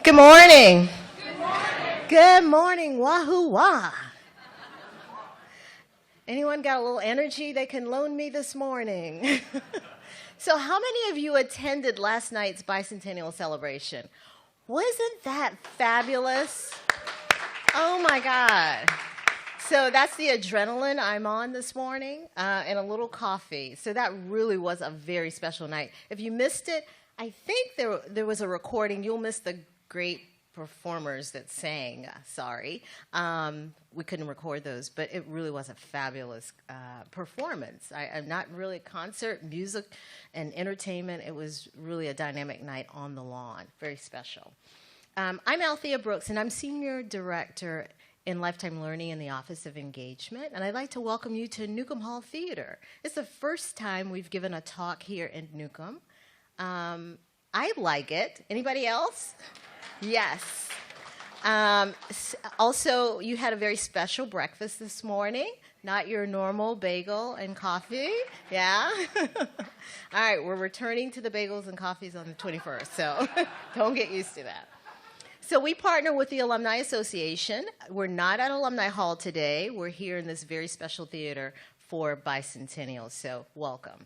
Good morning. Good morning, wahoo wah. Anyone got a little energy they can loan me this morning? So how many of you attended last night's bicentennial celebration? Wasn't that fabulous? Oh my God. So that's the adrenaline I'm on this morning, and a little coffee. So that really was a very special night. If you missed it, I think there was a recording. You'll miss the great performers that sang. Sorry. We couldn't record those, but it really was a fabulous performance. I'm not really concert, music, and entertainment. It was really a dynamic night on the lawn. Very special. I'm Althea Brooks, and I'm Senior Director in Lifetime Learning in the Office of Engagement, and I'd like to welcome you to Newcomb Hall Theater. It's the first time we've given a talk here in Newcomb. I like it. Anybody else? Yes. Also, you had a very special breakfast this morning, not your normal bagel and coffee. Yeah? All right, we're returning to the bagels and coffees on the 21st, so don't get used to that. So we partner with the Alumni Association. We're not at Alumni Hall today. We're here in this very special theater for bicentennial, so welcome.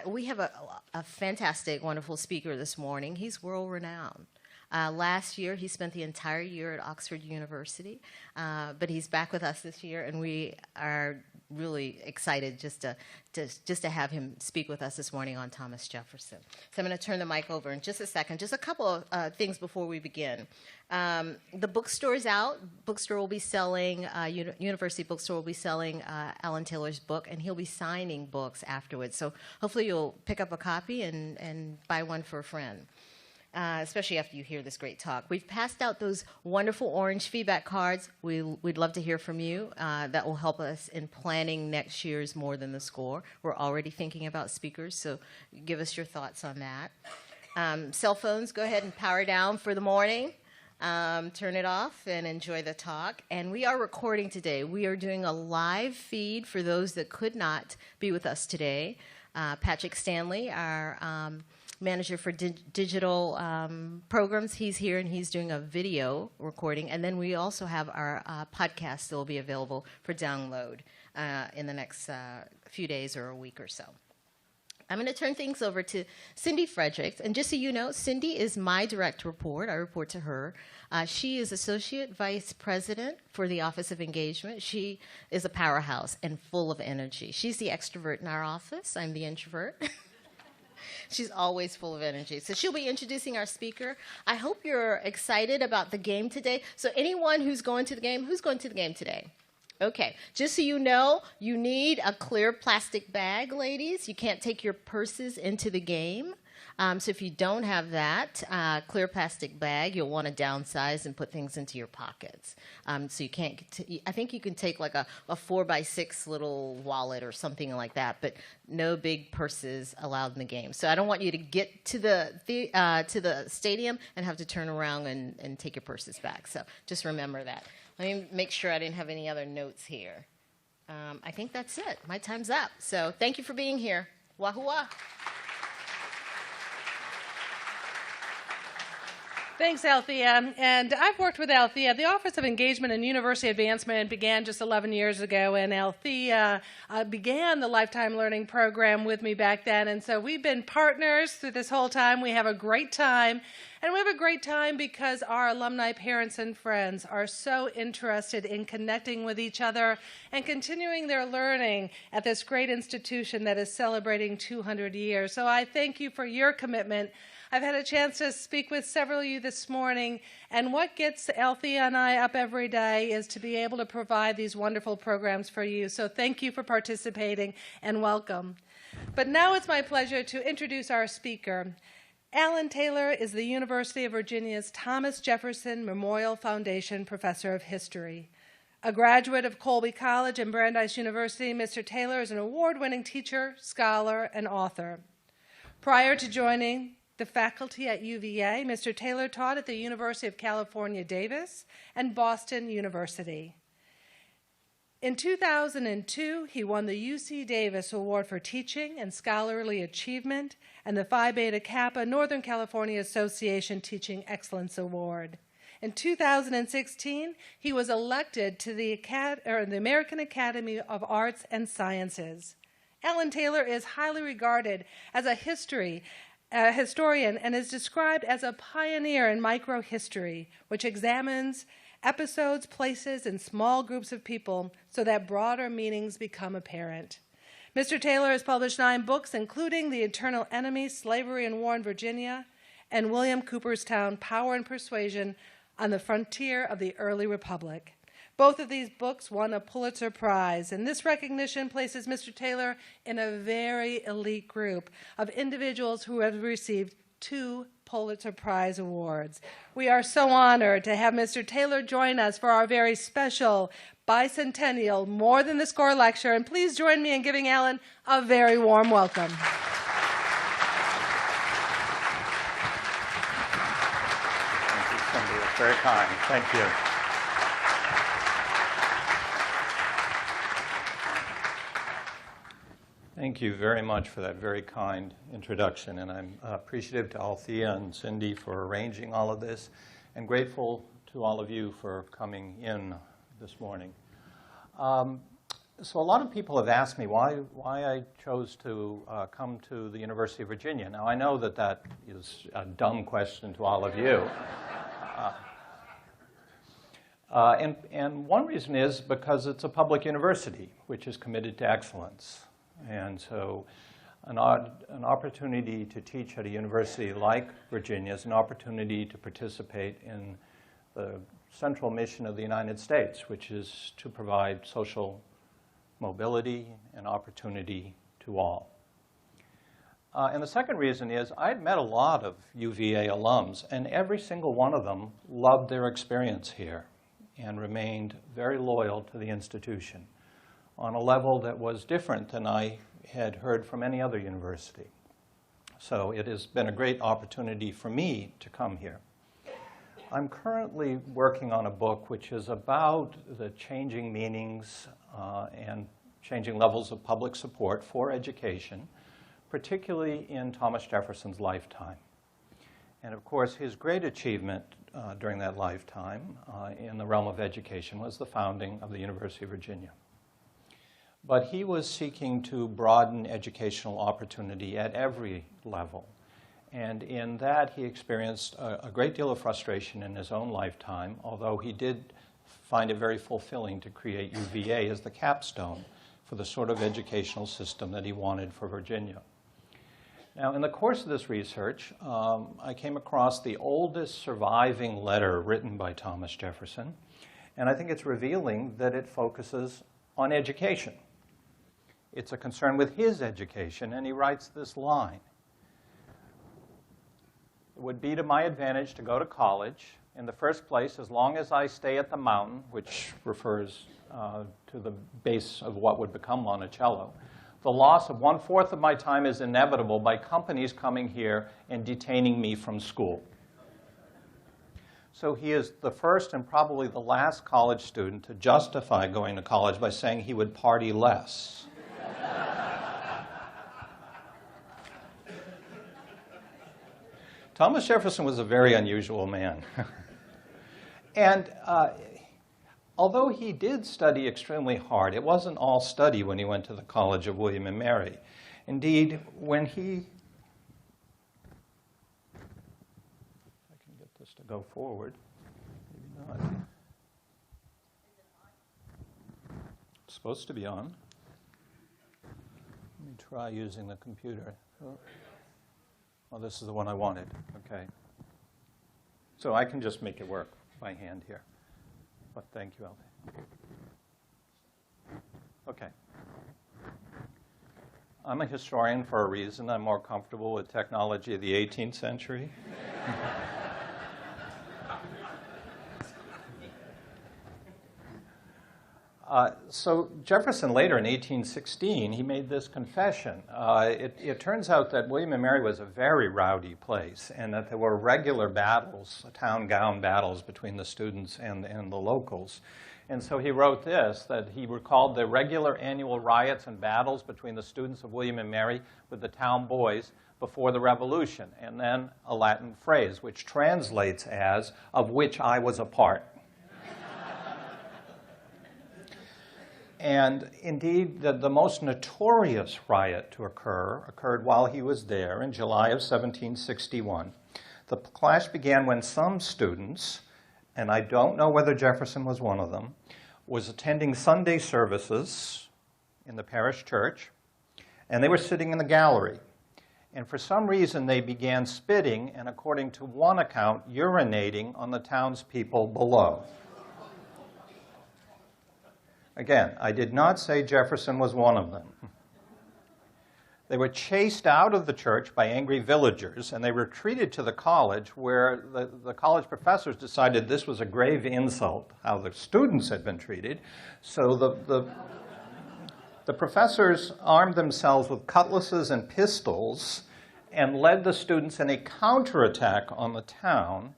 We have a fantastic, wonderful speaker this morning. He's world-renowned. Last year, he spent the entire year at Oxford University, but he's back with us this year, and we are really excited just to have him speak with us this morning on Thomas Jefferson. So I'm going to turn the mic over in just a second. Just a couple of things before we begin. The bookstore is out. Bookstore will be selling, University Bookstore will be selling Alan Taylor's book, and he'll be signing books afterwards. So hopefully you'll pick up a copy and buy one for a friend. Especially after you hear this great talk. We've passed out those wonderful orange feedback cards. We'd love to hear from you. That will help us in planning next year's More Than the Score. We're already thinking about speakers, so give us your thoughts on that. Cell phones, go ahead and power down for the morning. Turn it off and enjoy the talk. And we are recording today. We are doing a live feed for those that could not be with us today. Patrick Stanley, our manager for digital programs. He's here and he's doing a video recording. And then we also have our podcast that will be available for download in the next few days or a week or so. I'm going to turn things over to Cindy Fredericks. And just so you know, Cindy is my direct report. I report to her. She is Associate Vice President for the Office of Engagement. She is a powerhouse and full of energy. She's the extrovert in our office. I'm the introvert. She's always full of energy. So she'll be introducing our speaker. I hope you're excited about the game today. So anyone who's going to the game, who's going to the game today? Okay, just so you know, you need a clear plastic bag, ladies. You can't take your purses into the game. So if you don't have that clear plastic bag, you'll want to downsize and put things into your pockets. So you can't, I think you can take like a 4x6 little wallet or something like that, but no big purses allowed in the game. So I don't want you to get to the stadium and have to turn around and take your purses back. So just remember that. Let me make sure I didn't have any other notes here. I think that's it. My time's up. So thank you for being here. Wahoo wah. Thanks, Althea. And I've worked with Althea. The Office of Engagement and University Advancement began just 11 years ago, and Althea began the Lifetime Learning Program with me back then. And so we've been partners through this whole time. We have a great time. And we have a great time because our alumni parents and friends are so interested in connecting with each other and continuing their learning at this great institution that is celebrating 200 years. So I thank you for your commitment. I've had a chance to speak with several of you this morning, and what gets Althea and I up every day is to be able to provide these wonderful programs for you. So thank you for participating and welcome. But now it's my pleasure to introduce our speaker. Alan Taylor is the University of Virginia's Thomas Jefferson Memorial Foundation Professor of History. A graduate of Colby College and Brandeis University, Mr. Taylor is an award-winning teacher, scholar, and author. Prior to joining the faculty at UVA, Mr. Taylor taught at the University of California, Davis and Boston University. In 2002, he won the UC Davis Award for Teaching and Scholarly Achievement and the Phi Beta Kappa Northern California Association Teaching Excellence Award. In 2016, he was elected to the American Academy of Arts and Sciences. Alan Taylor is highly regarded as a historian and is described as a pioneer in microhistory, which examines episodes, places, and small groups of people so that broader meanings become apparent. Mr. Taylor has published 9 books, including The Eternal Enemy, Slavery and War in Virginia, and William Cooperstown, Power and Persuasion on the Frontier of the Early Republic. Both of these books won a Pulitzer Prize, and this recognition places Mr. Taylor in a very elite group of individuals who have received 2 Pulitzer Prize awards. We are so honored to have Mr. Taylor join us for our very special bicentennial More Than the Score lecture, and please join me in giving Alan a very warm welcome. Thank you, Cindy. It's very kind. Thank you. Thank you very much for that very kind introduction, and I'm appreciative to Althea and Cindy for arranging all of this, and grateful to all of you for coming in this morning. So a lot of people have asked me why I chose to come to the University of Virginia. Now, I know that that is a dumb question to all of you. And one reason is because it's a public university, which is committed to excellence. And so an opportunity to teach at a university like Virginia is an opportunity to participate in the central mission of the United States, which is to provide social mobility and opportunity to all. And the second reason is I'd met a lot of UVA alums, and every single one of them loved their experience here and remained very loyal to the institution on a level that was different than I had heard from any other university. So it has been a great opportunity for me to come here. I'm currently working on a book which is about the changing meanings and changing levels of public support for education, particularly in Thomas Jefferson's lifetime. And of course, his great achievement during that lifetime in the realm of education was the founding of the University of Virginia. But he was seeking to broaden educational opportunity at every level. And in that, he experienced a great deal of frustration in his own lifetime, although he did find it very fulfilling to create UVA as the capstone for the sort of educational system that he wanted for Virginia. Now, in the course of this research, I came across the oldest surviving letter written by Thomas Jefferson, and I think it's revealing that it focuses on education. It's a concern with his education, and he writes this line: "It would be to my advantage to go to college, in the first place, as long as I stay at the mountain," which refers to the base of what would become Monticello. "The loss of 1/4 of my time is inevitable by companies coming here and detaining me from school." So he is the first and probably the last college student to justify going to college by saying he would party less. Thomas Jefferson was a very unusual man. And although he did study extremely hard, it wasn't all study when he went to the College of William and Mary. Indeed, when he... If I can get this to go forward, maybe not. It's supposed to be on. Let me try using the computer. Well, this is the one I wanted. Okay. So I can just make it work by hand here. But thank you, Alfie. Okay. I'm a historian for a reason. I'm more comfortable with technology of the 18th century. So Jefferson later in 1816, he made this confession. It turns out that William and Mary was a very rowdy place, and that there were regular battles, town gown battles between the students and the locals. And so he wrote this, that he recalled the regular annual riots and battles between the students of William and Mary with the town boys, before the revolution, and then a Latin phrase which translates as, of which I was a part. And indeed, the most notorious riot to occurred while he was there in July of 1761. The clash began when some students, and I don't know whether Jefferson was one of them, was attending Sunday services in the parish church, and they were sitting in the gallery. And for some reason, they began spitting and, according to one account, urinating on the townspeople below. Again, I did not say Jefferson was one of them. They were chased out of the church by angry villagers, and they retreated to the college, where the college professors decided this was a grave insult, how the students had been treated. So the professors armed themselves with cutlasses and pistols and led the students in a counterattack on the town.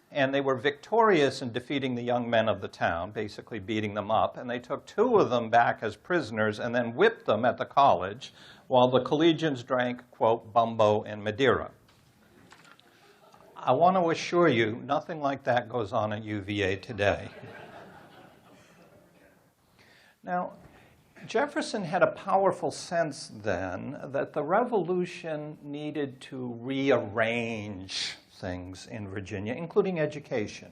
And they were victorious in defeating the young men of the town, basically beating them up. And they took 2 of them back as prisoners and then whipped them at the college while the collegians drank, quote, bumbo and Madeira. I want to assure you, nothing like that goes on at UVA today. Now, Jefferson had a powerful sense then that the revolution needed to rearrange things in Virginia, including education,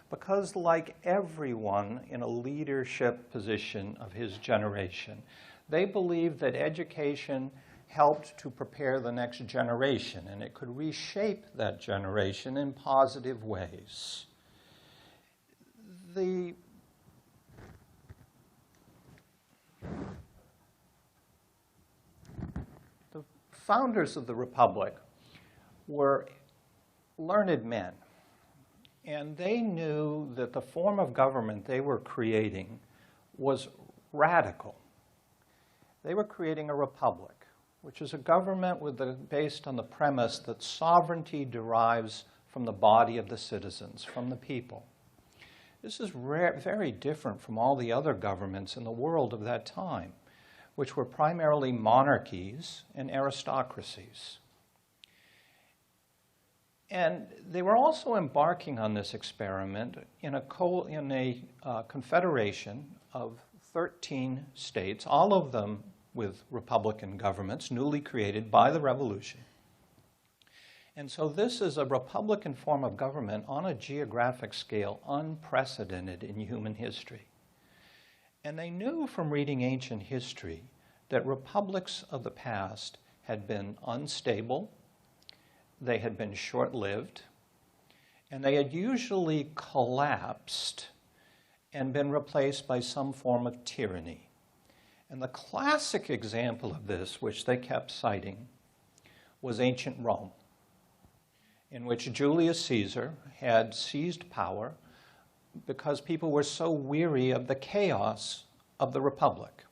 because like everyone in a leadership position of his generation, they believed that education helped to prepare the next generation, and it could reshape that generation in positive ways. The founders of the Republic were learned men, and they knew that the form of government they were creating was radical. They were creating a republic, which is a government based on the premise that sovereignty derives from the body of the citizens, from the people. This is very different from all the other governments in the world of that time, which were primarily monarchies and aristocracies. And they were also embarking on this experiment in a confederation of 13 states, all of them with republican governments, newly created by the Revolution. And so this is a republican form of government on a geographic scale unprecedented in human history. And they knew from reading ancient history that republics of the past had been unstable, they had been short-lived, and they had usually collapsed and been replaced by some form of tyranny. And the classic example of this, which they kept citing, was ancient Rome, in which Julius Caesar had seized power because people were so weary of the chaos of the Republic.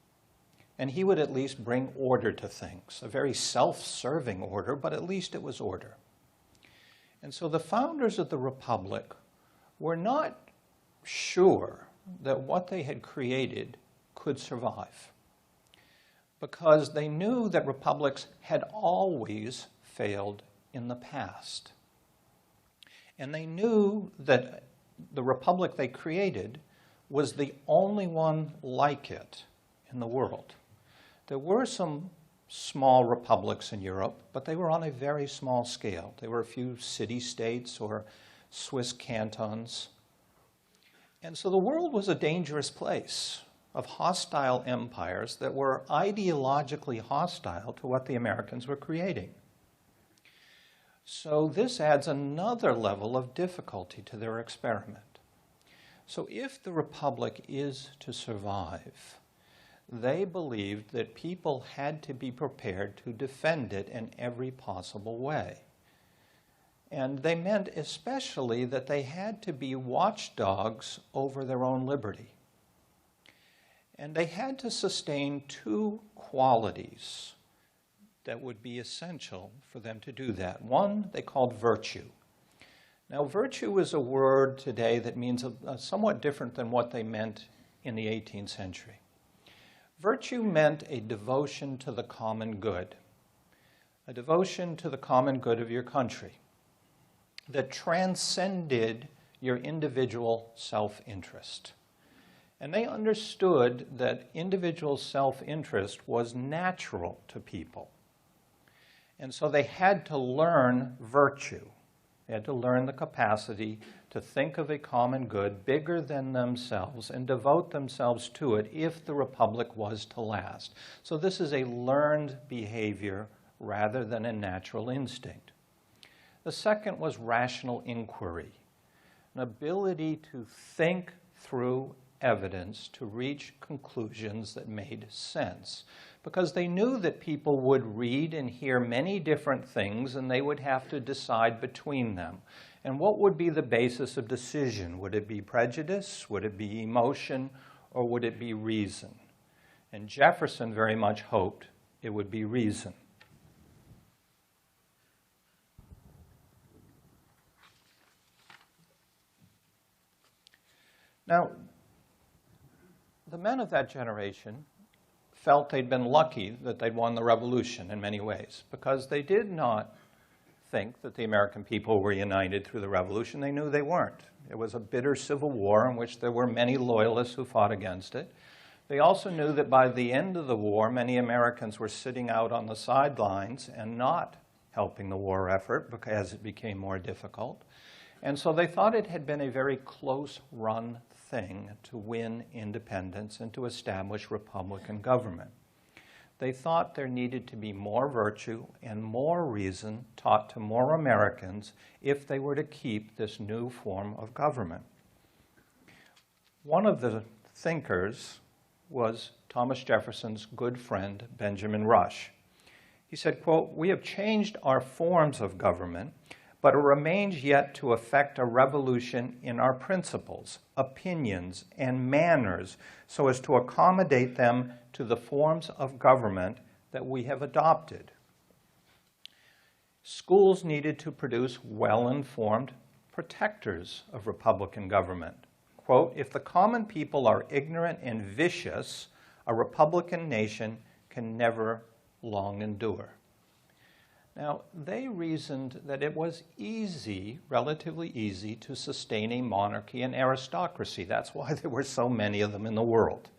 And he would at least bring order to things, a very self-serving order, but at least it was order. And so the founders of the Republic were not sure that what they had created could survive, because they knew that republics had always failed in the past. And they knew that the republic they created was the only one like it in the world. There were some small republics in Europe, but they were on a very small scale. They were a few city-states or Swiss cantons. And so the world was a dangerous place of hostile empires that were ideologically hostile to what the Americans were creating. So this adds another level of difficulty to their experiment. So if the Republic is to survive, they believed that people had to be prepared to defend it in every possible way. And they meant especially that they had to be watchdogs over their own liberty. And they had to sustain 2 qualities that would be essential for them to do that. One, they called virtue. Now, virtue is a word today that means somewhat different than what they meant in the 18th century. Virtue meant a devotion to the common good, a devotion to the common good of your country that transcended your individual self-interest. And they understood that individual self-interest was natural to people. And so they had to learn virtue. They had to learn the capacity to think of a common good bigger than themselves and devote themselves to it if the republic was to last. So this is a learned behavior rather than a natural instinct. The second was rational inquiry, an ability to think through evidence to reach conclusions that made sense, because they knew that people would read and hear many different things and they would have to decide between them. And what would be the basis of decision? Would it be prejudice? Would it be emotion? Or would it be reason? And Jefferson very much hoped it would be reason. Now, the men of that generation felt they'd been lucky that they'd won the revolution in many ways, because they did not think that the American people were united through the revolution. They knew they weren't. It was a bitter civil war in which there were many loyalists who fought against it. They also knew that by the end of the war, many Americans were sitting out on the sidelines and not helping the war effort as it became more difficult. And so they thought it had been a very close-run thing to win independence and to establish Republican government. They thought there needed to be more virtue and more reason taught to more Americans if they were to keep this new form of government. One of the thinkers was Thomas Jefferson's good friend, Benjamin Rush. He said, quote, "We have changed our forms of government, but it remains yet to effect a revolution in our principles, opinions, and manners so as to accommodate them to the forms of government that we have adopted. Schools needed to produce well-informed protectors of Republican government. Quote, if the common people are ignorant and vicious, a Republican nation can never long endure." Now, they reasoned that it was easy, relatively easy, to sustain a monarchy and aristocracy. That's why there were so many of them in the world.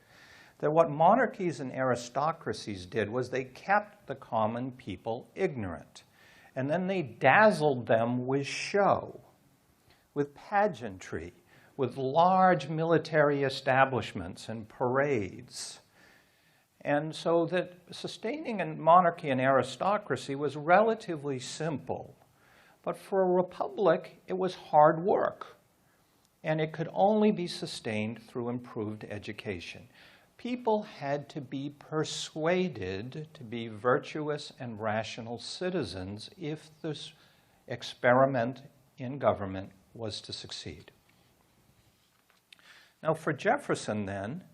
That what monarchies and aristocracies did was they kept the common people ignorant. And then they dazzled them with show, with pageantry, with large military establishments and parades. And so that sustaining a monarchy and aristocracy was relatively simple. But for a republic, it was hard work. And it could only be sustained through improved education. People had to be persuaded to be virtuous and rational citizens if this experiment in government was to succeed. Now, for Jefferson, then,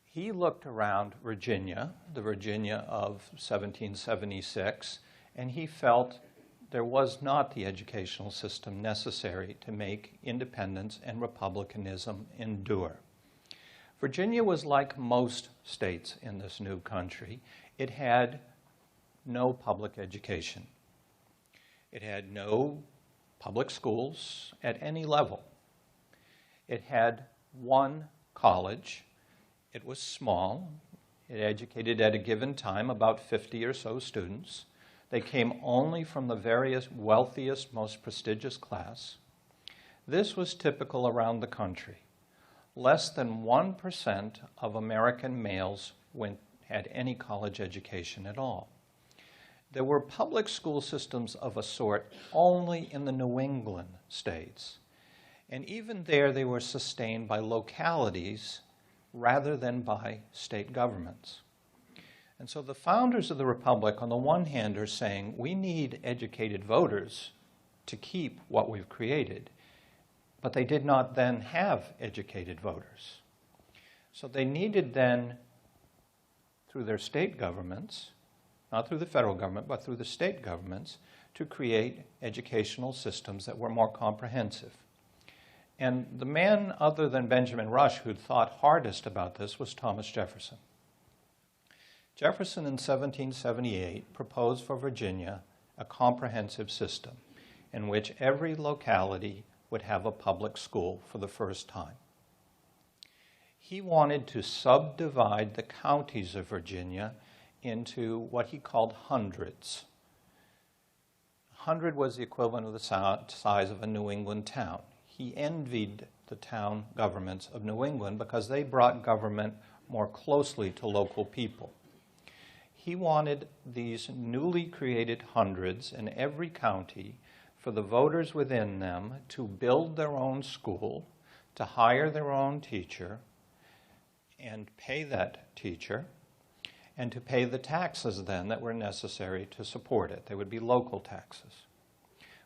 he looked around Virginia, the Virginia of 1776, and he felt there was not the educational system necessary to make independence and republicanism endure. Virginia was like most states in this new country. It had no public education. It had no public schools at any level. It had one college. It was small. It educated at a given time about 50 or so students. They came only from the various wealthiest, most prestigious class. This was typical around the country. Less than 1% of American males had any college education at all. There were public school systems of a sort only in the New England states. And even there, they were sustained by localities rather than by state governments. And so the founders of the Republic, on the one hand, are saying, we need educated voters to keep what we've created. But they did not then have educated voters. So they needed then, through their state governments, not through the federal government, but through the state governments, to create educational systems that were more comprehensive. And the man other than Benjamin Rush who thought hardest about this was Thomas Jefferson. Jefferson in 1778 proposed for Virginia a comprehensive system in which every locality would have a public school for the first time. He wanted to subdivide the counties of Virginia into what he called hundreds. 100 was the equivalent of the size of a New England town. He envied the town governments of New England because they brought government more closely to local people. He wanted these newly created hundreds in every county for the voters within them to build their own school, to hire their own teacher, and pay that teacher, and to pay the taxes then that were necessary to support it. They would be local taxes.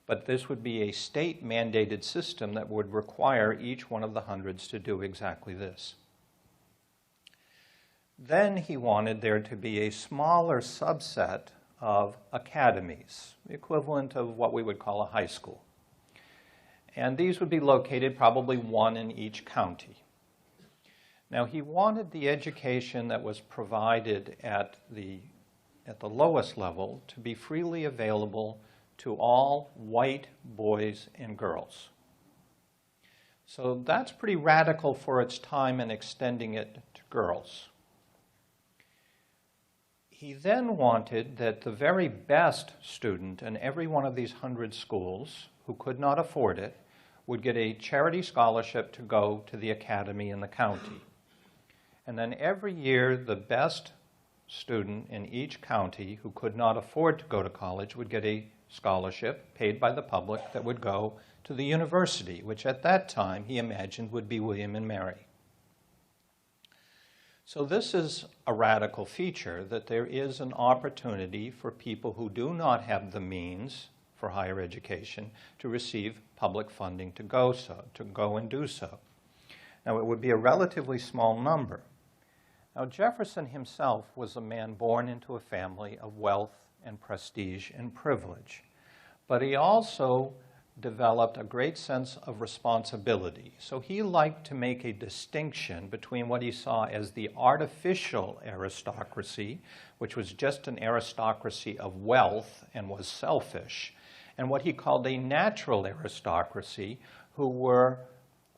But this would be a state-mandated system that would require each one of the hundreds to do exactly this. Then he wanted there to be a smaller subset of academies, the equivalent of what we would call a high school. And these would be located probably one in each county. Now, he wanted the education that was provided at the lowest level to be freely available to all white boys and girls. So that's pretty radical for its time in extending it to girls. He then wanted that the very best student in every one of these 100 schools who could not afford it would get a charity scholarship to go to the academy in the county. And then every year, the best student in each county who could not afford to go to college would get a scholarship paid by the public that would go to the university, which at that time he imagined would be William and Mary. So this is a radical feature, that there is an opportunity for people who do not have the means for higher education to receive public funding to go and do so. Now, it would be a relatively small number. Now, Jefferson himself was a man born into a family of wealth and prestige and privilege, but he also developed a great sense of responsibility. So he liked to make a distinction between what he saw as the artificial aristocracy, which was just an aristocracy of wealth and was selfish, and what he called a natural aristocracy, who were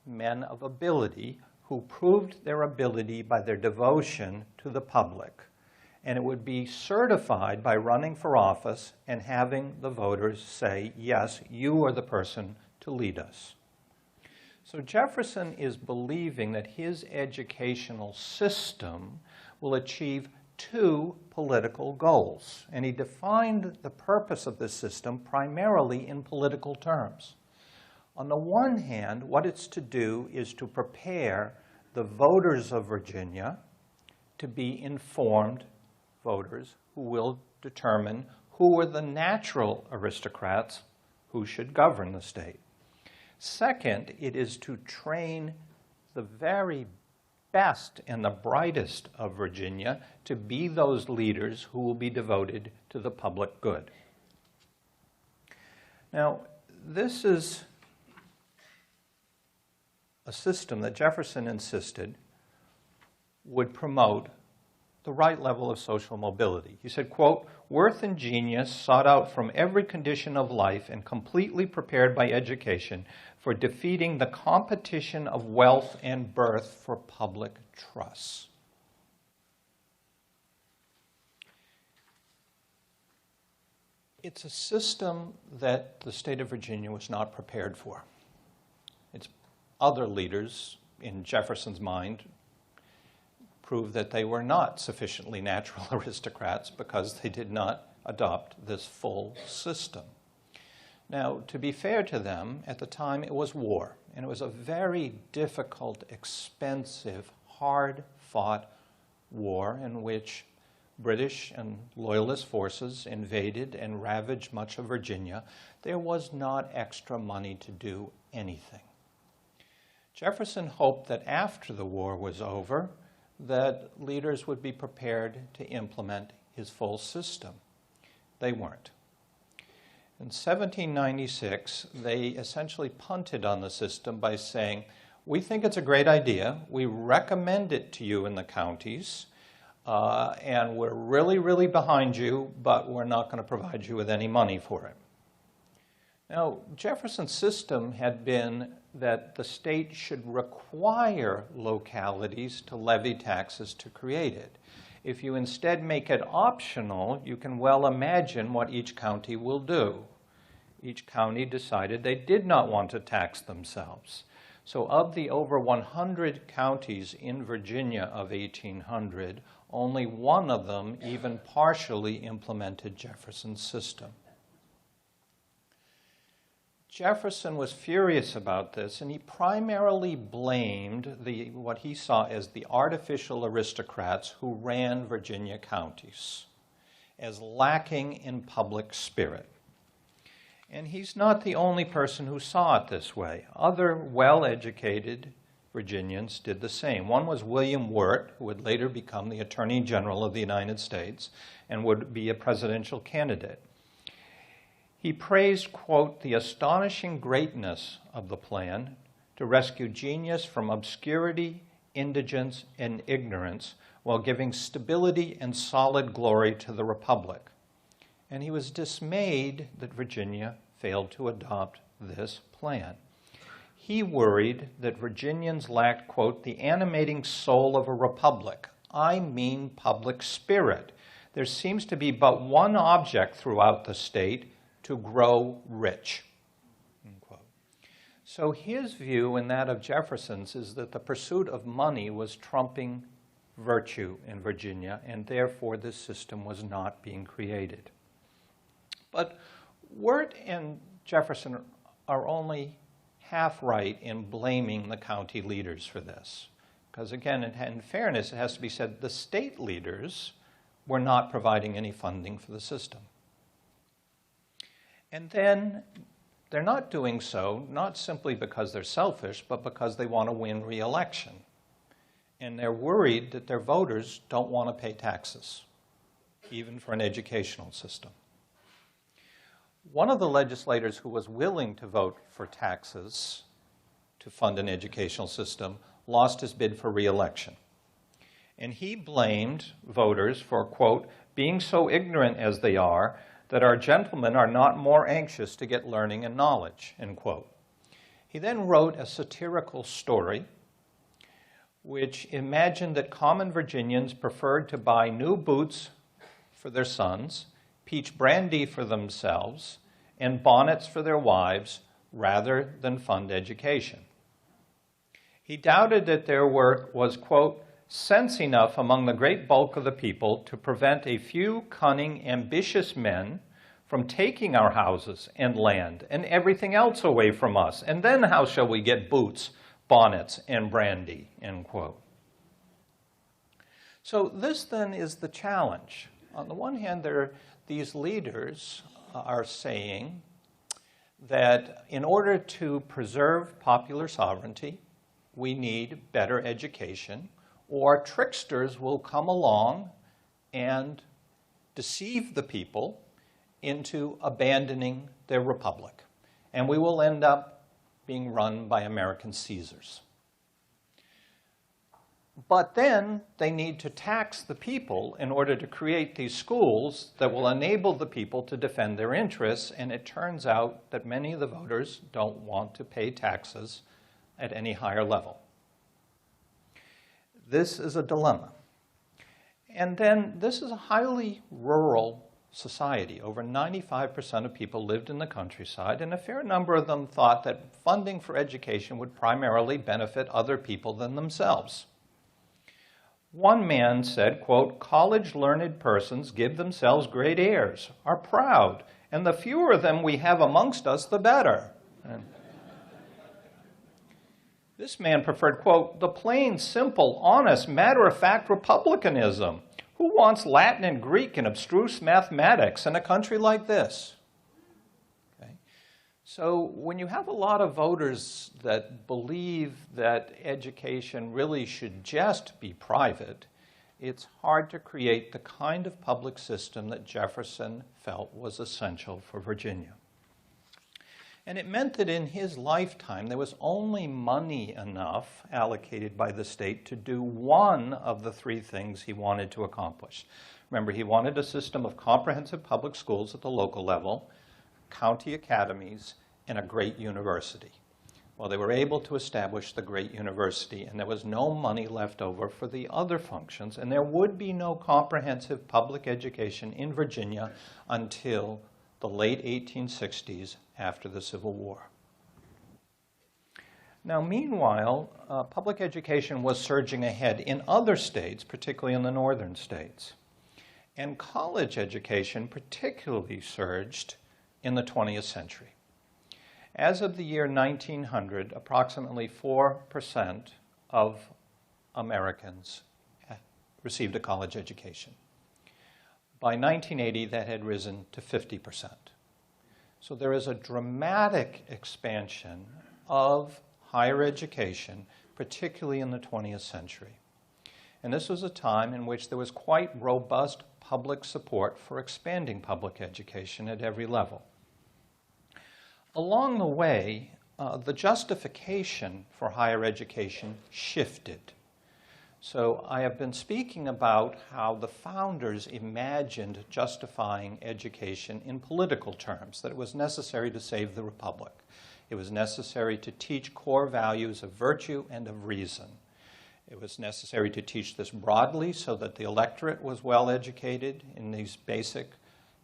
men of ability, who proved their ability by their devotion to the public. And it would be certified by running for office and having the voters say, yes, you are the person to lead us. So Jefferson is believing that his educational system will achieve two political goals. And he defined the purpose of this system primarily in political terms. On the one hand, what it's to do is to prepare the voters of Virginia to be informed voters who will determine who are the natural aristocrats who should govern the state. Second, it is to train the very best and the brightest of Virginia to be those leaders who will be devoted to the public good. Now, this is a system that Jefferson insisted would promote the right level of social mobility. He said, quote, "Worth and genius sought out from every condition of life and completely prepared by education for defeating the competition of wealth and birth for public trusts." It's a system that the state of Virginia was not prepared for. Its other leaders, in Jefferson's mind, proved that they were not sufficiently natural aristocrats because they did not adopt this full system. Now, to be fair to them, at the time it was war, and it was a very difficult, expensive, hard-fought war in which British and Loyalist forces invaded and ravaged much of Virginia. There was not extra money to do anything. Jefferson hoped that after the war was over, that leaders would be prepared to implement his full system. They weren't. In 1796, they essentially punted on the system by saying, "We think it's a great idea. We recommend it to you in the counties. and we're really, really behind you, but we're not going to provide you with any money for it. Now, Jefferson's system had been that the state should require localities to levy taxes to create it. If you instead make it optional, you can well imagine what each county will do. Each county decided they did not want to tax themselves. So of the over 100 counties in Virginia of 1800, only one of them even partially implemented Jefferson's system. Jefferson was furious about this, and he primarily blamed what he saw as the artificial aristocrats who ran Virginia counties as lacking in public spirit. And he's not the only person who saw it this way. Other well-educated Virginians did the same. One was William Wirt, who would later become the Attorney General of the United States and would be a presidential candidate. He praised, quote, the astonishing greatness of the plan to rescue genius from obscurity, indigence, and ignorance while giving stability and solid glory to the Republic. And he was dismayed that Virginia failed to adopt this plan. He worried that Virginians lacked, quote, the animating soul of a republic. I mean public spirit. There seems to be but one object throughout the state, to grow rich. Unquote. So his view and that of Jefferson's is that the pursuit of money was trumping virtue in Virginia, and therefore this system was not being created. But Wirt and Jefferson are only half right in blaming the county leaders for this. Because again, in fairness, it has to be said the state leaders were not providing any funding for the system. And then they're not doing so, not simply because they're selfish, but because they want to win re-election. And they're worried that their voters don't want to pay taxes, even for an educational system. One of the legislators who was willing to vote for taxes to fund an educational system lost his bid for re-election. And he blamed voters for, quote, being so ignorant as they are, that our gentlemen are not more anxious to get learning and knowledge, end quote. He then wrote a satirical story which imagined that common Virginians preferred to buy new boots for their sons, peach brandy for themselves, and bonnets for their wives rather than fund education. He doubted that there was, quote, sense enough among the great bulk of the people to prevent a few cunning, ambitious men from taking our houses and land and everything else away from us. And then how shall we get boots, bonnets, and brandy, end quote. So this then is the challenge. On the one hand, these leaders are saying that in order to preserve popular sovereignty, we need better education, or tricksters will come along and deceive the people into abandoning their republic. And we will end up being run by American Caesars. But then they need to tax the people in order to create these schools that will enable the people to defend their interests. And it turns out that many of the voters don't want to pay taxes at any higher level. This is a dilemma. And then this is a highly rural society. Over 95% of people lived in the countryside, and a fair number of them thought that funding for education would primarily benefit other people than themselves. One man said, quote, college-learned persons give themselves great airs, are proud, and the fewer of them we have amongst us, the better. And this man preferred, quote, the plain, simple, honest, matter-of-fact republicanism. Who wants Latin and Greek and abstruse mathematics in a country like this? Okay. So when you have a lot of voters that believe that education really should just be private, it's hard to create the kind of public system that Jefferson felt was essential for Virginia. And it meant that in his lifetime, there was only money enough allocated by the state to do one of the three things he wanted to accomplish. Remember, he wanted a system of comprehensive public schools at the local level, county academies, and a great university. Well, they were able to establish the great university, and there was no money left over for the other functions, and there would be no comprehensive public education in Virginia until the late 1860s, after the Civil War. Now, meanwhile, public education was surging ahead in other states, particularly in the northern states. And college education particularly surged in the 20th century. As of the year 1900, approximately 4% of Americans received a college education. By 1980, that had risen to 50%. So there is a dramatic expansion of higher education, particularly in the 20th century. And this was a time in which there was quite robust public support for expanding public education at every level. Along the way, the justification for higher education shifted. So I have been speaking about how the founders imagined justifying education in political terms, that it was necessary to save the republic. It was necessary to teach core values of virtue and of reason. It was necessary to teach this broadly so that the electorate was well educated in these basic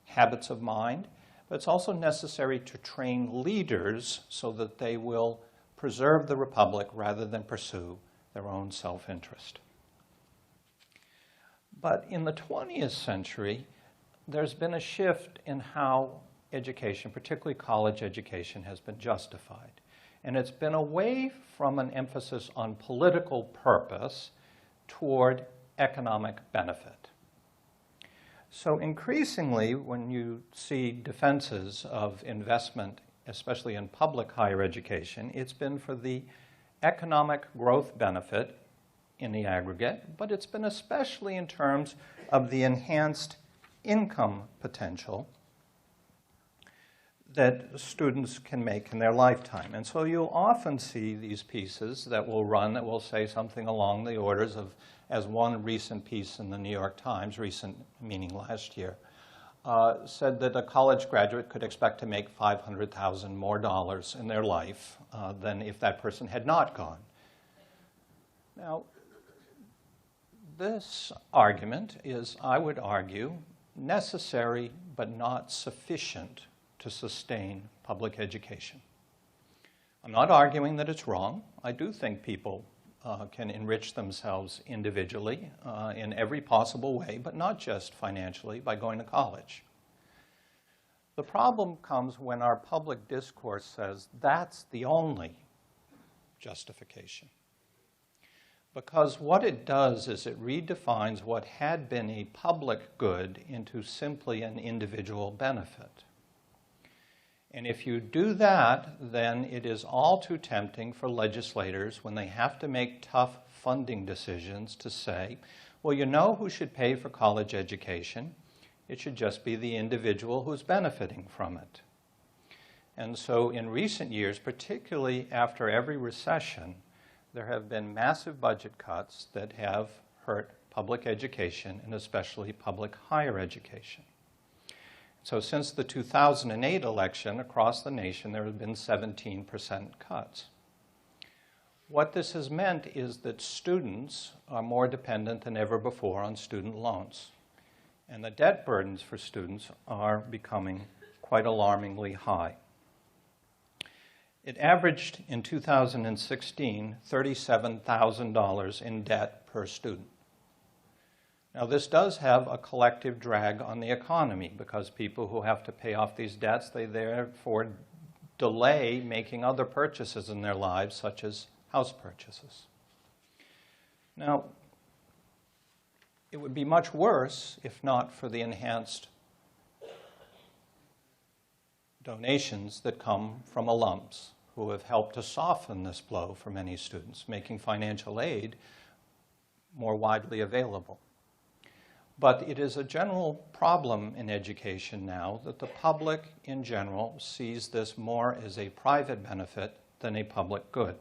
habits of mind. But it's also necessary to train leaders so that they will preserve the republic rather than pursue their own self-interest. But in the 20th century, there's been a shift in how education, particularly college education, has been justified. And it's been away from an emphasis on political purpose toward economic benefit. So increasingly, when you see defenses of investment, especially in public higher education, it's been for the economic growth benefit in the aggregate, but it's been especially in terms of the enhanced income potential that students can make in their lifetime. And so you'll often see these pieces that will run that will say something along the orders of, as one recent piece in the New York Times, recent meaning last year, said that a college graduate could expect to make $500,000 more in their life than if that person had not gone. Now, this argument is, I would argue, necessary but not sufficient to sustain public education. I'm not arguing that it's wrong. I do think people can enrich themselves individually in every possible way, but not just financially by going to college. The problem comes when our public discourse says that's the only justification. Because what it does is it redefines what had been a public good into simply an individual benefit. And if you do that, then it is all too tempting for legislators when they have to make tough funding decisions to say, well, you know who should pay for college education? It should just be the individual who's benefiting from it. And so in recent years, particularly after every recession, there have been massive budget cuts that have hurt public education and especially public higher education. So since the 2008 election across the nation, there have been 17% cuts. What this has meant is that students are more dependent than ever before on student loans. And the debt burdens for students are becoming quite alarmingly high. It averaged in 2016 $37,000 in debt per student. Now, this does have a collective drag on the economy because people who have to pay off these debts, they therefore delay making other purchases in their lives, such as house purchases. Now, it would be much worse if not for the enhanced donations that come from alums who have helped to soften this blow for many students, making financial aid more widely available. But it is a general problem in education now that the public in general sees this more as a private benefit than a public good.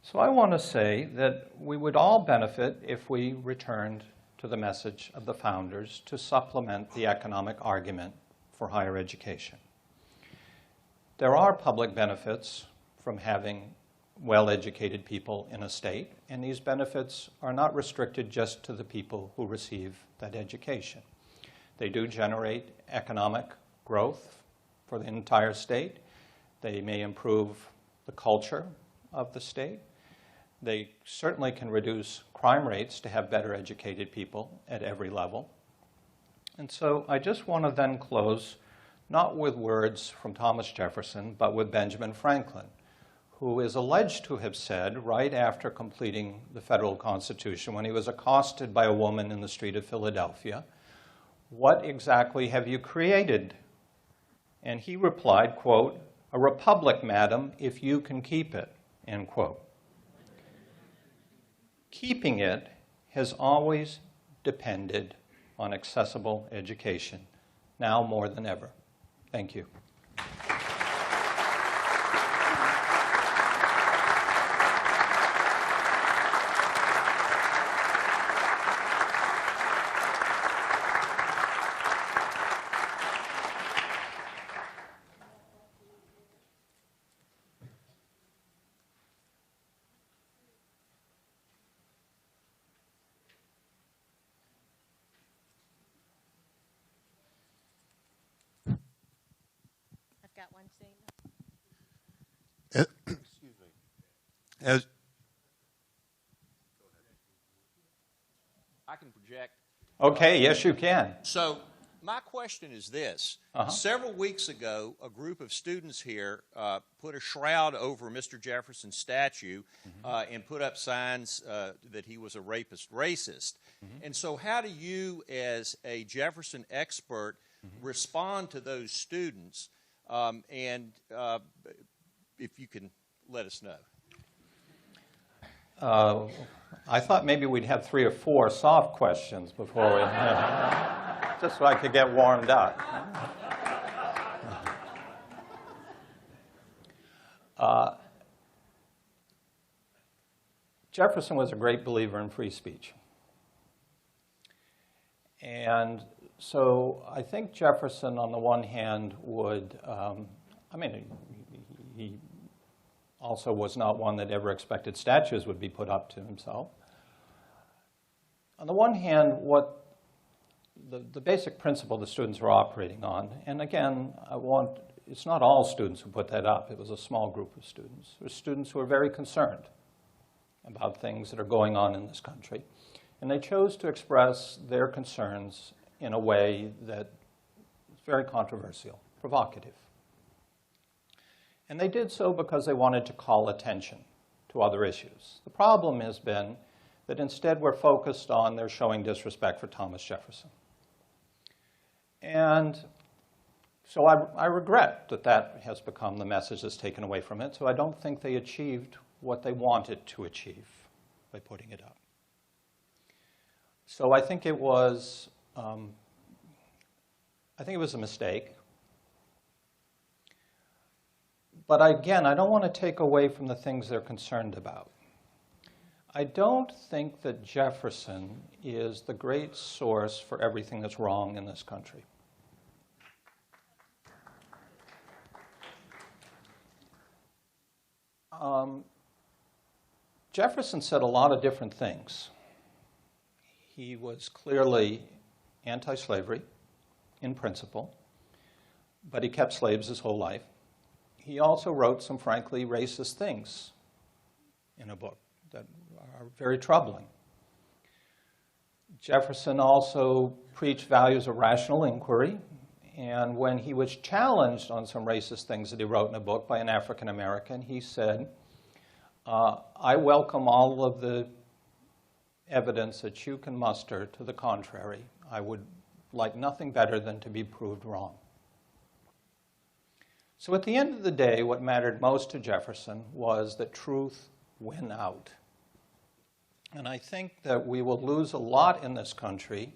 So I want to say that we would all benefit if we returned to the message of the founders to supplement the economic argument for higher education. There are public benefits from having well-educated people in a state, and these benefits are not restricted just to the people who receive that education. They do generate economic growth for the entire state. They may improve the culture of the state. They certainly can reduce crime rates to have better educated people at every level. And so I just want to then close not with words from Thomas Jefferson, but with Benjamin Franklin, who is alleged to have said right after completing the federal Constitution, when he was accosted by a woman in the street of Philadelphia, "What exactly have you created?" And he replied, quote, "A republic, madam, if you can keep it," end quote. Keeping it has always depended on accessible education, now more than ever. Thank you. Got one statement. Excuse me. As I can project. Okay, yes, you can. So my question is this. Several weeks ago, a group of students here put a shroud over Mr. Jefferson's statue and put up signs that he was a racist. And so how do you, as a Jefferson expert, respond to those students? And if you can let us know. I thought maybe we'd have 3 or 4 soft questions before we, just so I could get warmed up. Jefferson was a great believer in free speech. And so I think Jefferson, on the one hand, would, he also was not one that ever expected statues would be put up to himself. On the one hand, what the basic principle the students were operating on, and again, it's not all students who put that up. It was a small group of students. There were students who were very concerned about things that are going on in this country, and they chose to express their concerns in a way that is very controversial, provocative. And they did so because they wanted to call attention to other issues. The problem has been that instead we're focused on their showing disrespect for Thomas Jefferson. And so I regret that that has become the message that's taken away from it. So I don't think they achieved what they wanted to achieve by putting it up. So I think it was a mistake. But again, I don't want to take away from the things they're concerned about. I don't think that Jefferson is the great source for everything that's wrong in this country. Jefferson said a lot of different things. He was clearly anti-slavery in principle, but he kept slaves his whole life. He also wrote some frankly racist things in a book that are very troubling. Jefferson also preached values of rational inquiry, and when he was challenged on some racist things that he wrote in a book by an African American, he said, I welcome all of the evidence that you can muster to the contrary. I would like nothing better than to be proved wrong. So at the end of the day, what mattered most to Jefferson was that truth win out. And I think that we will lose a lot in this country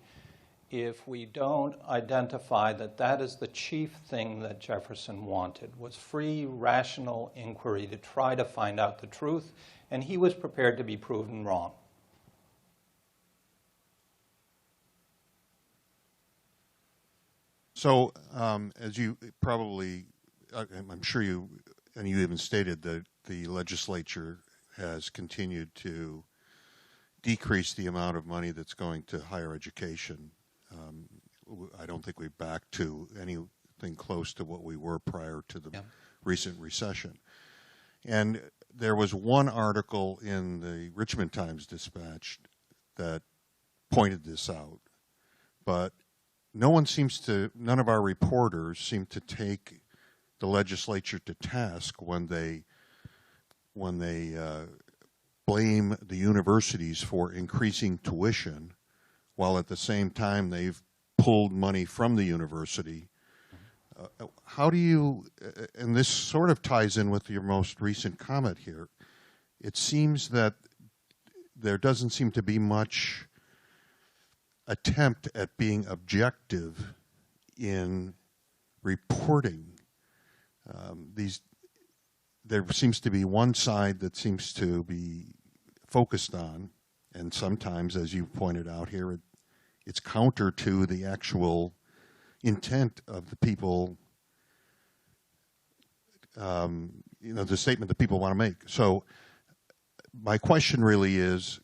if we don't identify that that is the chief thing that Jefferson wanted, was free, rational inquiry to try to find out the truth, and he was prepared to be proven wrong. So, as you probably, I'm sure you, and you even stated that the legislature has continued to decrease the amount of money that's going to higher education. I don't think we're back to anything close to what we were prior to the recent recession. And there was one article in the Richmond Times-Dispatch that pointed this out, but none of our reporters seem to take the legislature to task when they blame the universities for increasing tuition, while at the same time they've pulled money from the university. How do you, and this sort of ties in with your most recent comment here, it seems that there doesn't seem to be much attempt at being objective in reporting. There seems to be one side that seems to be focused on, and sometimes, as you pointed out here, it's counter to the actual intent of the people, the statement that people want to make. So my question really is,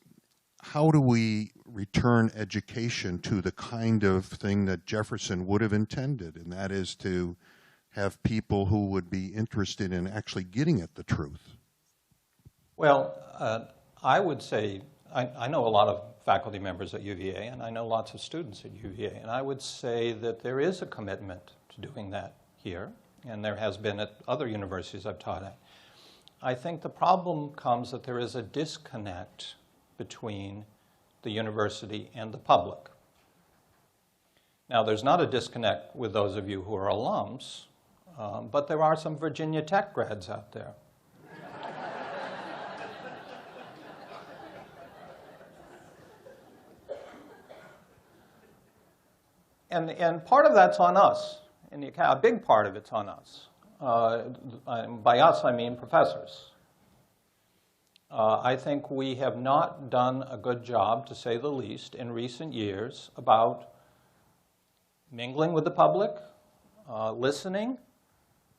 how do we return education to the kind of thing that Jefferson would have intended, and that is to have people who would be interested in actually getting at the truth? Well, I would say, I know a lot of faculty members at UVA, and I know lots of students at UVA, and I would say that there is a commitment to doing that here, and there has been at other universities I've taught at. I think the problem comes that there is a disconnect between the university and the public. Now, there's not a disconnect with those of you who are alums, but there are some Virginia Tech grads out there. And part of that's on us. And a big part of it's on us. By us, I mean professors. I think we have not done a good job, to say the least, in recent years about mingling with the public, listening,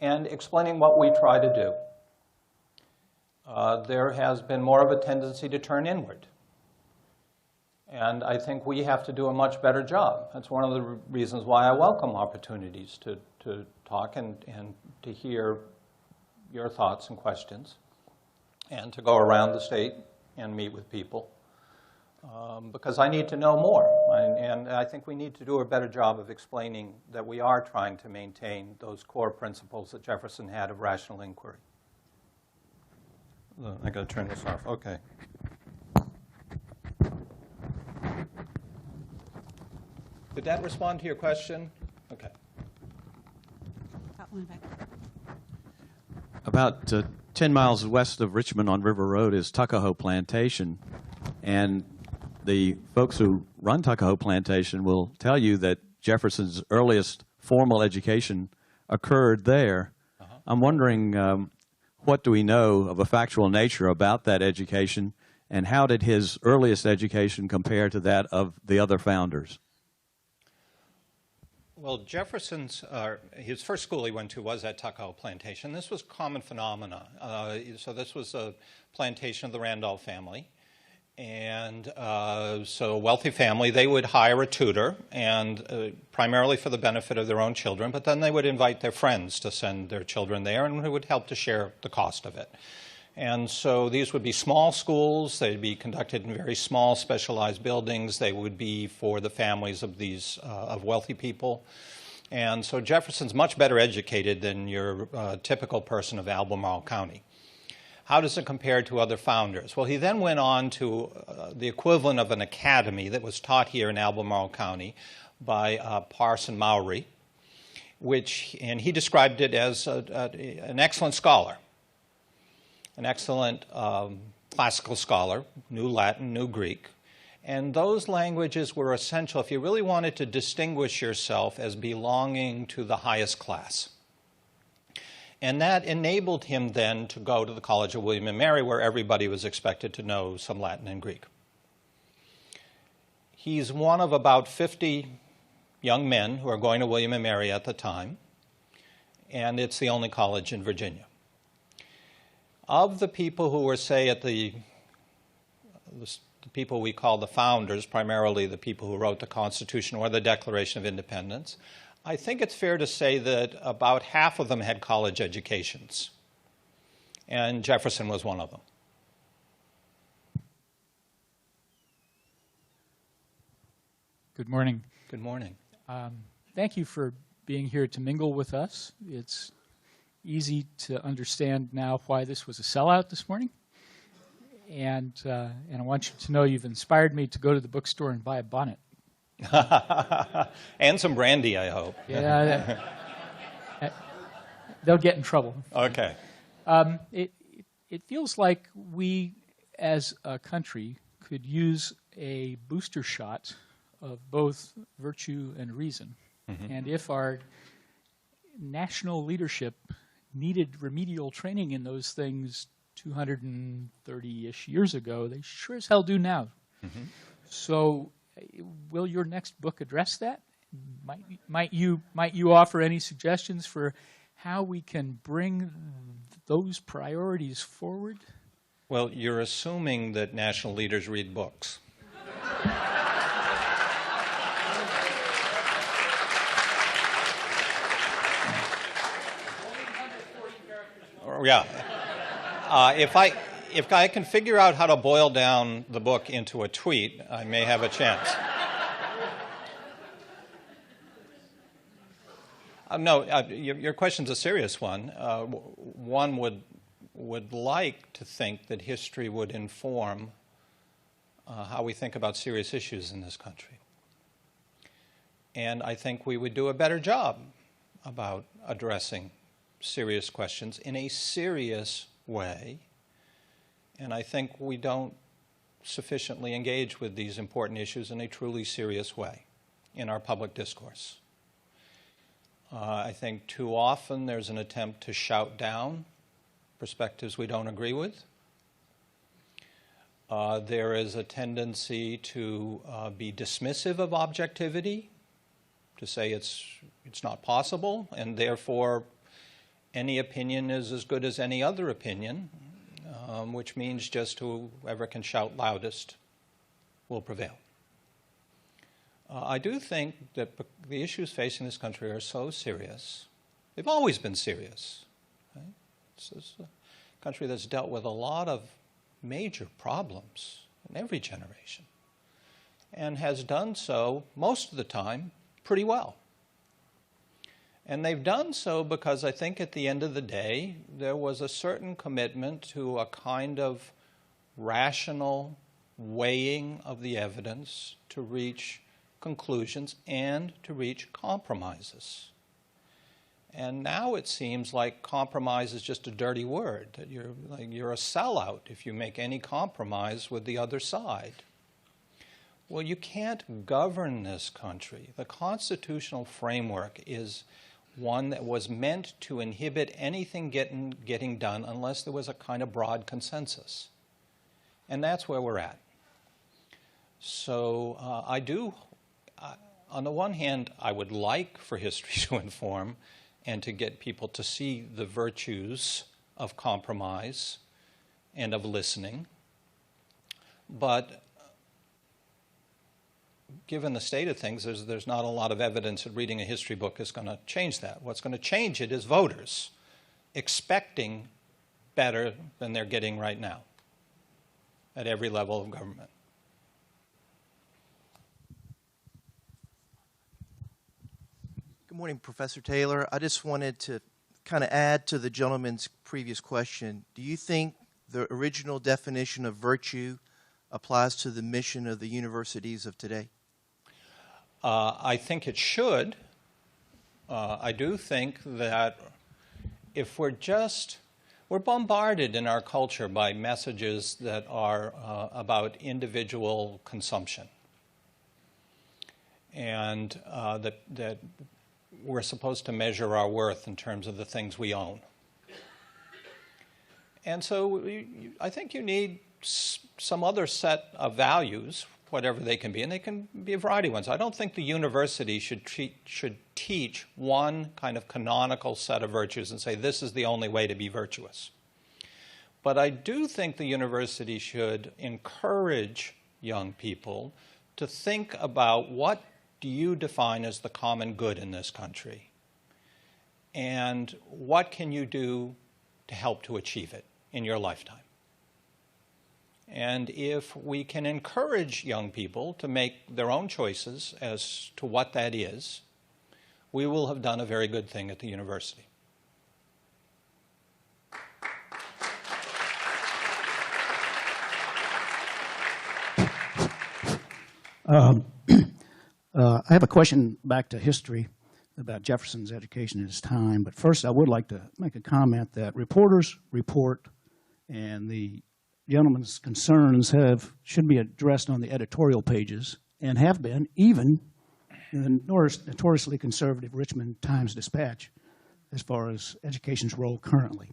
and explaining what we try to do. There has been more of a tendency to turn inward. And I think we have to do a much better job. That's one of the reasons why I welcome opportunities to talk and to hear your thoughts and questions, and to go around the state and meet with people, because I need to know more. And I think we need to do a better job of explaining that we are trying to maintain those core principles that Jefferson had of rational inquiry. I got to turn this off. Okay. Did that respond to your question? Okay. Got one back. About 10 miles west of Richmond on River Road is Tuckahoe Plantation, and the folks who run Tuckahoe Plantation will tell you that Jefferson's earliest formal education occurred there. I'm wondering, what do we know of a factual nature about that education, and how did his earliest education compare to that of the other founders? Well, his first school he went to was at Tuckahoe Plantation. This was a common phenomena. So this was a plantation of the Randolph family. And so a wealthy family, they would hire a tutor, and primarily for the benefit of their own children, but then they would invite their friends to send their children there, and it would help to share the cost of it. And so these would be small schools. They'd be conducted in very small, specialized buildings. They would be for the families of these of wealthy people. And so Jefferson's much better educated than your typical person of Albemarle County. How does it compare to other founders? Well, he then went on to the equivalent of an academy that was taught here in Albemarle County by Parson Mowry, and he described it as an excellent scholar, an excellent classical scholar, knew Latin, knew Greek, and those languages were essential if you really wanted to distinguish yourself as belonging to the highest class. And that enabled him then to go to the College of William and Mary, where everybody was expected to know some Latin and Greek. He's one of about 50 young men who are going to William and Mary at the time, and it's the only college in Virginia. Of the people who were, say, at the people we call the founders, primarily the people who wrote the Constitution or the Declaration of Independence, I think it's fair to say that about half of them had college educations, and Jefferson was one of them. Good morning. Good morning. Thank you for being here to mingle with us. It's easy to understand now why this was a sellout this morning. And I want you to know you've inspired me to go to the bookstore and buy a bonnet. And some brandy, I hope. Yeah, they'll get in trouble. Okay. It feels like we, as a country, could use a booster shot of both virtue and reason. Mm-hmm. And if our national leadership needed remedial training in those things 230-ish years ago, they sure as hell do now. Mm-hmm. So will your next book address that? Might you offer any suggestions for how we can bring those priorities forward? Well, you're assuming that national leaders read books. Yeah. If I can figure out how to boil down the book into a tweet, I may have a chance. Your question's a serious one. One would like to think that history would inform how we think about serious issues in this country. And I think we would do a better job about addressing serious questions in a serious way. And I think we don't sufficiently engage with these important issues in a truly serious way in our public discourse. I think too often there's an attempt to shout down perspectives we don't agree with. There is a tendency to be dismissive of objectivity, to say it's not possible, and therefore any opinion is as good as any other opinion, which means just whoever can shout loudest will prevail. I do think that the issues facing this country are so serious. They've always been serious. Right? This is a country that's dealt with a lot of major problems in every generation and has done so most of the time pretty well. And they've done so because I think at the end of the day, there was a certain commitment to a kind of rational weighing of the evidence to reach conclusions and to reach compromises. And now it seems like compromise is just a dirty word, that you're a sellout if you make any compromise with the other side. Well, you can't govern this country. The constitutional framework is one that was meant to inhibit anything getting done unless there was a kind of broad consensus. And that's where we're at. So on the one hand, I would like for history to inform and to get people to see the virtues of compromise and of listening. But given the state of things, there's not a lot of evidence that reading a history book is going to change that. What's going to change it is voters expecting better than they're getting right now at every level of government. Good morning, Professor Taylor. I just wanted to kind of add to the gentleman's previous question. Do you think the original definition of virtue applies to the mission of the universities of today? I think it should. I do think that if we're just We're bombarded in our culture by messages that are about individual consumption, and that we're supposed to measure our worth in terms of the things we own. And so I think you need some other set of values, whatever they can be, and they can be a variety of ones. I don't think the university should teach one kind of canonical set of virtues and say this is the only way to be virtuous. But I do think the university should encourage young people to think about what do you define as the common good in this country, and what can you do to help to achieve it in your lifetime. And if we can encourage young people to make their own choices as to what that is, we will have done a very good thing at the university. I have a question back to history about Jefferson's education at his time. But first, I would like to make a comment that reporters report, and the gentleman's concerns should be addressed on the editorial pages, and have been, even in the notoriously conservative Richmond Times-Dispatch, as far as education's role currently.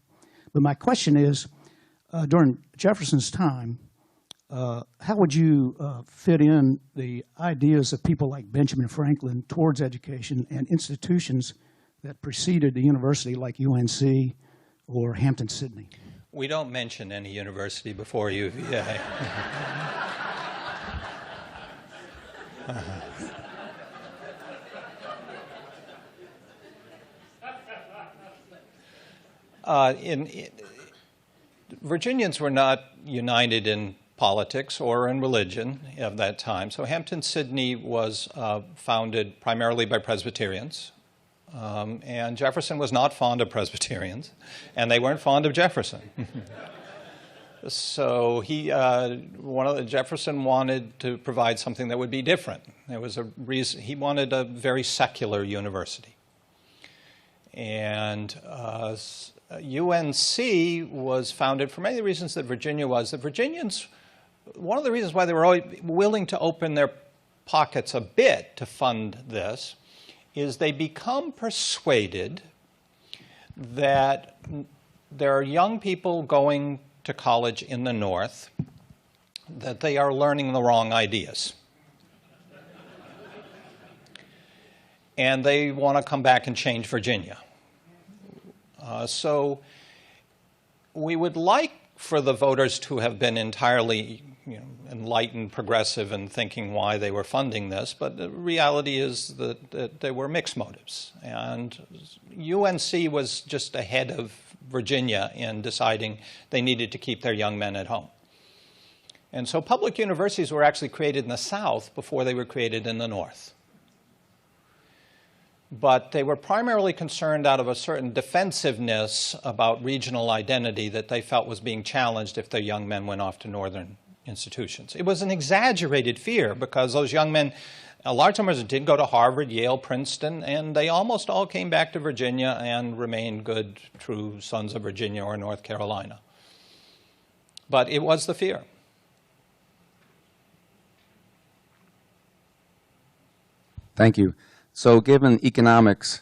But my question is, during Jefferson's time, how would you fit in the ideas of people like Benjamin Franklin towards education and institutions that preceded the university, like UNC or Hampton-Sydney? We don't mention any university before you. Yeah. Virginians were not united in politics or in religion of that time. So Hampton-Sydney was founded primarily by Presbyterians. And Jefferson was not fond of Presbyterians, and they weren't fond of Jefferson. So Jefferson wanted to provide something that would be different. There was a reason. He wanted a very secular university. And UNC was founded for many of the reasons that Virginia was. The Virginians, one of the reasons why they were always willing to open their pockets a bit to fund this is they become persuaded that there are young people going to college in the North, that they are learning the wrong ideas. And they want to come back and change Virginia. So we would like for the voters to have been entirely enlightened, progressive, and thinking why they were funding this, but the reality is that there were mixed motives. And UNC was just ahead of Virginia in deciding they needed to keep their young men at home. And so public universities were actually created in the South before they were created in the North. But they were primarily concerned out of a certain defensiveness about regional identity that they felt was being challenged if their young men went off to northern institutions. It was an exaggerated fear because those young men, a large number of them did go to Harvard, Yale, Princeton, and they almost all came back to Virginia and remained good, true sons of Virginia or North Carolina. But it was the fear. Thank you. So given economics,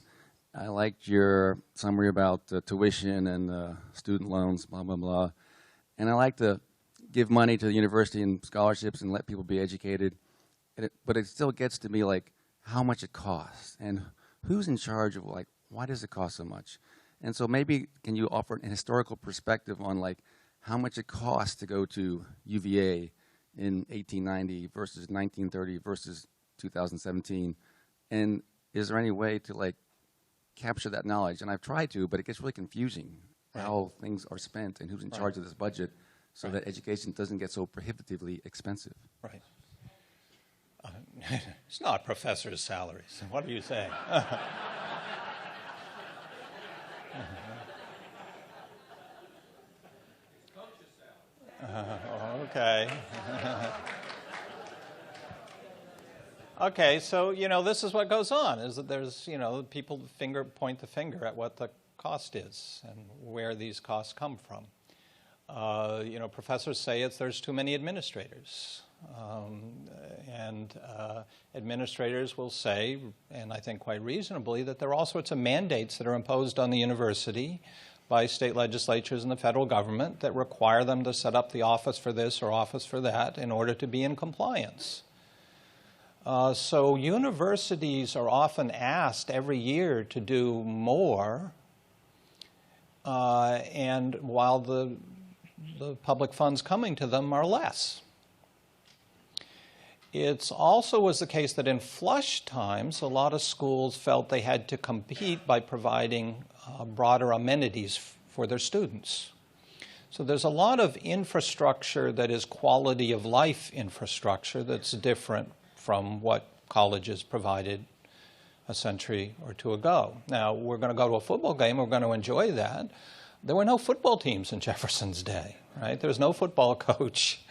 I liked your summary about tuition and student loans, blah, blah, blah. And I like to give money to the university and scholarships and let people be educated. But it still gets to me like how much it costs and who's in charge of like, why does it cost so much? And so maybe can you offer an historical perspective on like how much it costs to go to UVA in 1890 versus 1930 versus 2017? And is there any way to like capture that knowledge? And I've tried to, but it gets really confusing how things are spent and who's in charge of this budget so that education doesn't get so prohibitively expensive. Right. It's not professors' salaries. What are you saying? Okay. Okay, so, this is what goes on, is that there's, people point the finger at what the cost is and where these costs come from. Professors say there's too many administrators. Administrators will say, and I think quite reasonably, that there are all sorts of mandates that are imposed on the university by state legislatures and the federal government that require them to set up the office for this or office for that in order to be in compliance. So universities are often asked every year to do more, and while the public funds coming to them are less. It also was the case that in flush times, a lot of schools felt they had to compete by providing broader amenities for their students. So there's a lot of infrastructure that is quality of life infrastructure that's different from what colleges provided a century or two ago. Now, we're going to go to a football game, we're going to enjoy that. There were no football teams in Jefferson's day, right? There was no football coach.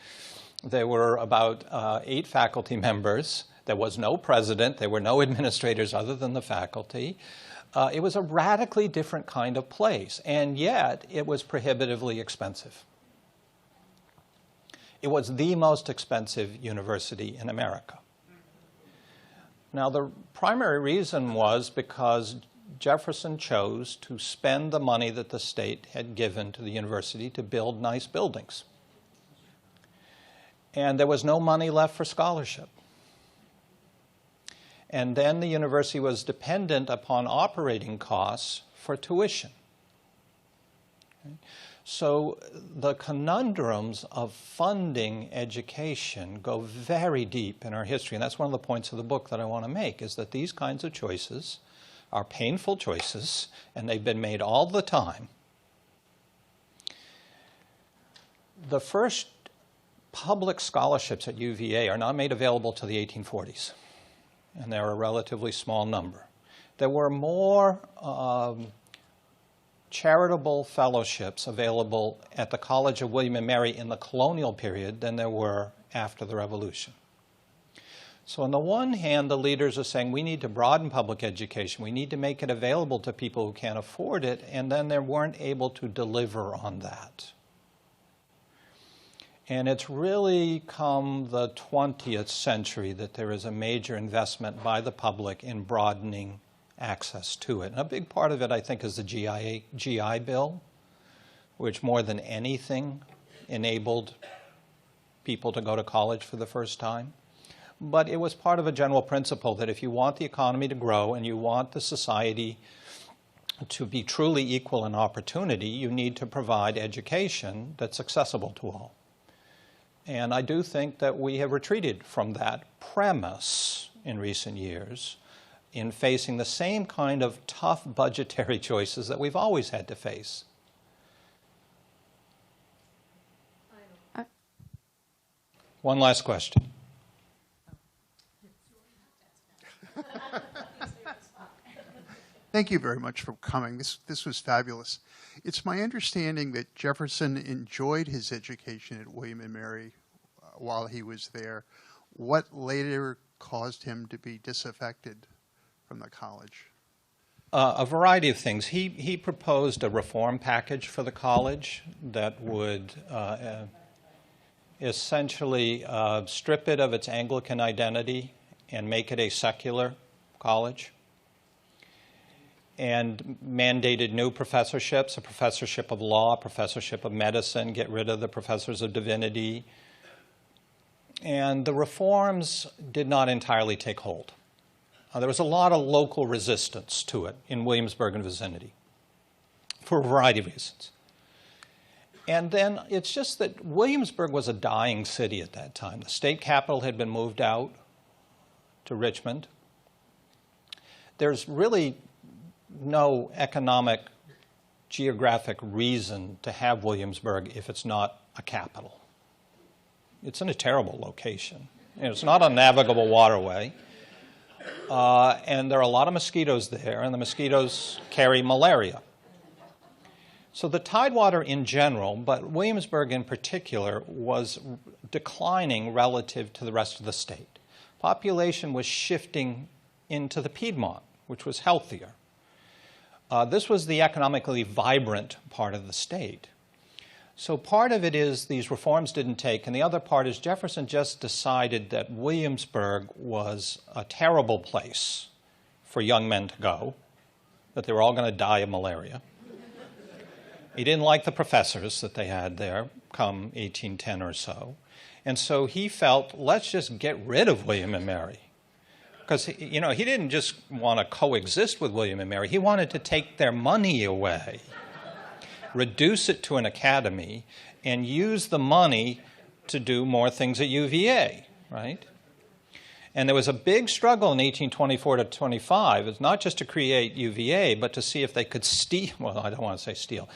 There were about 8 faculty members. There was no president. There were no administrators other than the faculty. It was a radically different kind of place, and yet it was prohibitively expensive. It was the most expensive university in America. Now, the primary reason was because Jefferson chose to spend the money that the state had given to the university to build nice buildings. And there was no money left for scholarship. And then the university was dependent upon operating costs for tuition. Okay? So the conundrums of funding education go very deep in our history. And that's one of the points of the book that I want to make, is that these kinds of choices are painful choices, and they've been made all the time. The first public scholarships at UVA are not made available till the 1840s, and they're a relatively small number. There were more charitable fellowships available at the College of William and Mary in the colonial period than there were after the Revolution. So on the one hand, the leaders are saying we need to broaden public education. We need to make it available to people who can't afford it, and then they weren't able to deliver on that. And it's really come the 20th century that there is a major investment by the public in broadening access to it. And a big part of it, I think, is the GI Bill, which more than anything enabled people to go to college for the first time. But it was part of a general principle that if you want the economy to grow and you want the society to be truly equal in opportunity, you need to provide education that's accessible to all. And I do think that we have retreated from that premise in recent years in facing the same kind of tough budgetary choices that we've always had to face. One last question. Thank you very much for coming. This was fabulous. It's my understanding that Jefferson enjoyed his education at William and Mary while he was there. What later caused him to be disaffected from the college? A variety of things. He proposed a reform package for the college that would essentially strip it of its Anglican identity and make it a secular college, and mandated new professorships, a professorship of law, a professorship of medicine, get rid of the professors of divinity. And the reforms did not entirely take hold. There was a lot of local resistance to it in Williamsburg and vicinity for a variety of reasons. And then it's just that Williamsburg was a dying city at that time. The state capital had been moved out to Richmond. There's really no economic, geographic reason to have Williamsburg if it's not a capital. It's in a terrible location. It's not a navigable waterway. And there are a lot of mosquitoes there, and the mosquitoes carry malaria. So the Tidewater in general, but Williamsburg in particular, was declining relative to the rest of the state. Population was shifting into the Piedmont, which was healthier. this was the economically vibrant part of the state. So part of it is these reforms didn't take, and the other part is Jefferson just decided that Williamsburg was a terrible place for young men to go, that they were all going to die of malaria. He didn't like the professors that they had there come 1810 or so. And so he felt, let's just get rid of William and Mary. Because, he didn't just want to coexist with William and Mary. He wanted to take their money away, reduce it to an academy, and use the money to do more things at UVA, right? And there was a big struggle in 1824 to 25. It's not just to create UVA, but to see if they could steal, well, I don't want to say steal,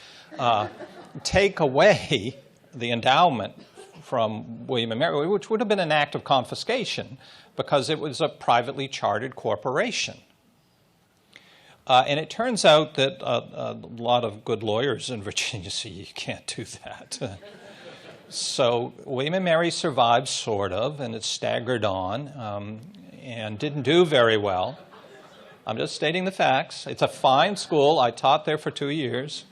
take away the endowment from William and Mary, which would have been an act of confiscation because it was a privately chartered corporation. And it turns out that a lot of good lawyers in Virginia say you can't do that. So William and Mary survived, sort of, and it staggered on and didn't do very well. I'm just stating the facts. It's a fine school. I taught there for 2 years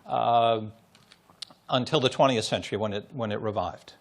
until the 20th century when it revived.